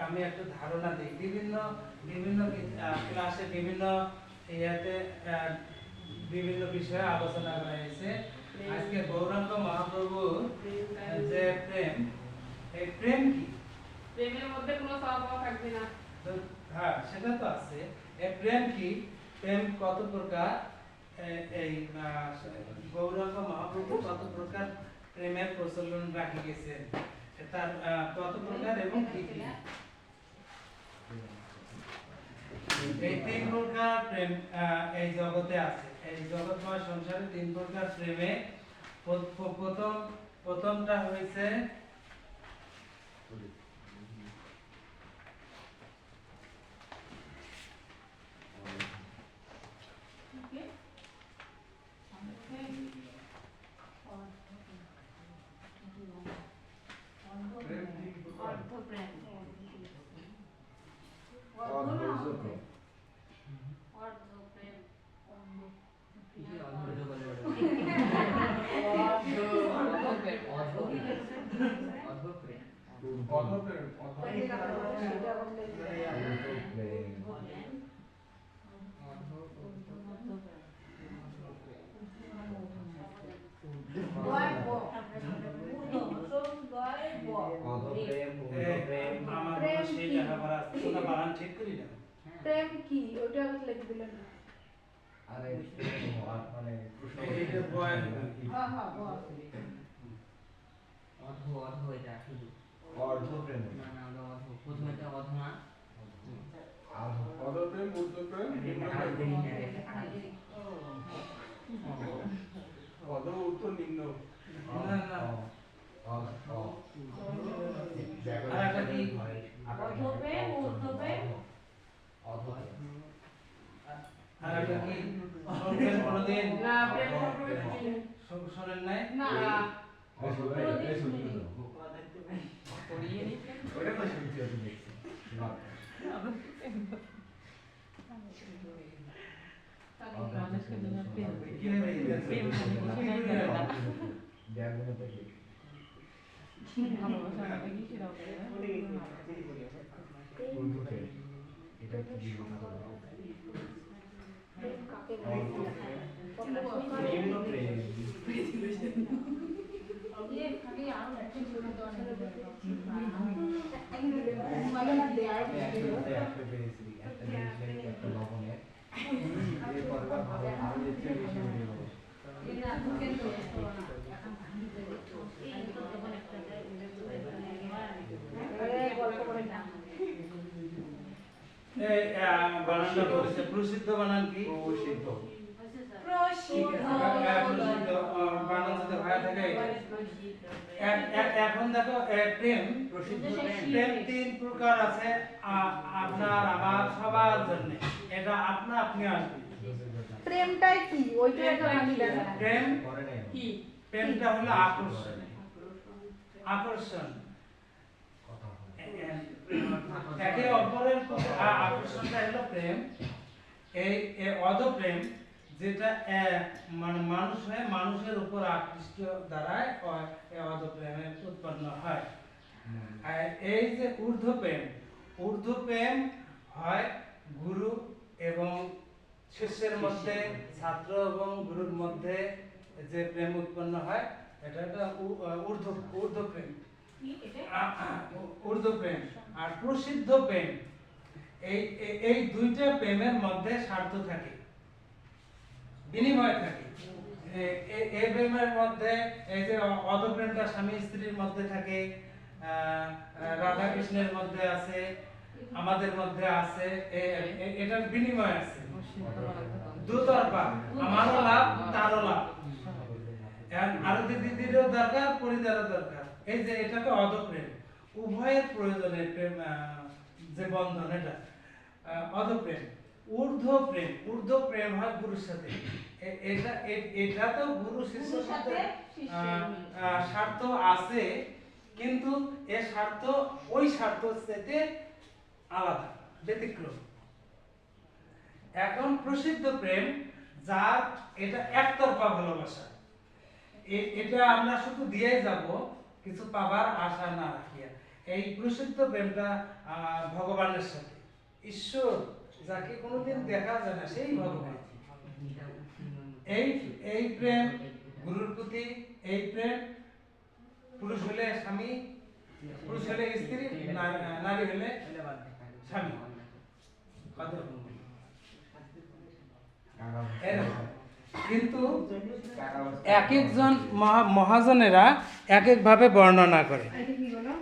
আমি একটা ধারণা দিই। বিভিন্ন বিভিন্ন ক্লাসে বিভিন্ন ইয়াতে বিভিন্ন বিষয়ে আলোচনা করা হয়েছে। আজকে গৌরাঙ্গ মহাপ্রভু যে প্রেম, এই প্রেম কি? প্রেমের মধ্যে কোনো স্বভাব থাকবে না। হ্যাঁ, সেটা তো আছে। এই প্রেম কি? প্রেম কত প্রকার? এই গৌরাঙ্গ মহাপ্রভু কত প্রকার প্রেমের প্রচলন রাখি গেছেন, তার কত প্রকার এবং কি কি? এই তিন প্রকার প্রেম এই জগতে আছে। এই জগৎময় সংসারে তিন প্রকার প্রেমে প্রথমটা হয়েছে প্রেম কি ওটা লিখে দিলেন না? আরে প্রেম হওয়ার মানে প্রশ্ন এইটা বয় হ্যাঁ হ্যাঁ বল। অর্ধ এটা শুধু অর্ধ প্রেম না না অর্ধ প্রথমে এটা অর্ধ না অর্ধ প্রেম ঊর্ধ্ব প্রেম অধ উত্তর নিম্ন না না অর্ধপ্রেম ঊর্ধ্বপ্রেম আর এটা কি শোনেন কোনদিন? না, প্রেম সম্পর্কে শোনেন নাই? না। ওটা তো শুনছি আমি দেখছি এটা কি প্রেম কাকে বলে? নিম্ন প্রেম ये खाली आरो एक्टिंग শুরু তো অনেক মানে না দেয়ার একটা পেয়েছি একটা জিনিস একটা লবণের এই পরবার ভালো আরো যেতে বেশি হয়ে যাবে এটা বুকের তো না এখন এই তো যখন একটা এই গল্প করে না এই বানানটা বলেছে প্রসিদ্ধ বানান কি? প্রসিদ্ধ প্রসিদ্ধ বানান যদি ভায়া থাকে এখন দেখো প্রেম প্রসিদ্ধ প্রেম তিন প্রকার আছে আপনার আমার সবার জন্য। এটা আপনা আপনি আসবে। প্রেমটাই কি ওইটা এখন আমি জানি না। প্রেম করে নাই কি? প্রেমটা হলো আকর্ষণ। আকর্ষণ কথা হয় একে অপরের প্রতি আকর্ষণটা হলো প্রেম। এই অধপ্রেম যেটা মানে মানুষ হয়ে মানুষের উপর আকৃষ্ট দ্বারায় এই অধপ্রেমের উৎপন্ন হয়। আর এই যে ঊর্ধ্বপ্রেম হয় গুরু এবং শিষ্যের মধ্যে, ছাত্র এবং গুরুর মধ্যে যে প্রেম উৎপন্ন হয় এটা একটা ঊর্ধ্বপ্রেম। ঊর্ধ্বপ্রেম আর প্রসিদ্ধ প্রেম, এই দুইটা প্রেমের মধ্যে স্বার্থ থাকে, বিনিময় থাকে। এই প্রেমের মধ্যে এই যে অধপ্রেমটা স্বামী স্ত্রীর মধ্যে থাকে, রাধা কৃষ্ণের মধ্যে আছে, আমাদের মধ্যে আছে, এটার বিনিময় আছে, দুতরফা, আমারও লাভ তারও লাভ, আরো দিদিরও দরকার পরিবারও দরকার। এই যে এটাকে অধপ্রেম, উভয়ের প্রয়োজনে প্রেম যে বন্ধন, এটা অধপ্রেম। ঊর্ধ্বপ্রেম হয় গুরুর সাথে। এটা তো গুরু শিষ্যের সাথে স্বার্থ আছে, কিন্তু এর স্বার্থ ওই স্বার্থ থেকে আলাদা, ব্যতিক্রম। এখন প্রসিদ্ধ প্রেম যার এটা একতরফা ভালোবাসা, এটা আমরা শুধু দিয়ে যাব কিছু পাবার আশা না রাখিয়া। এই প্রসিদ্ধ প্রেমটা ভগবানের সাথে, ঈশ্বর যাকে কোনোদিন দেখা যায় না সেই ভগবান। এই এই প্রেম গুরুর প্রতি, এই প্রেম পুরুষ হলে স্বামী, পুরুষ হলে স্ত্রী, নারী হলে স্বামী। কথা এরকম। কিন্তু এক একজন মহাজনেরা এক এক ভাবে বর্ণনা করে। এটা কি বলো?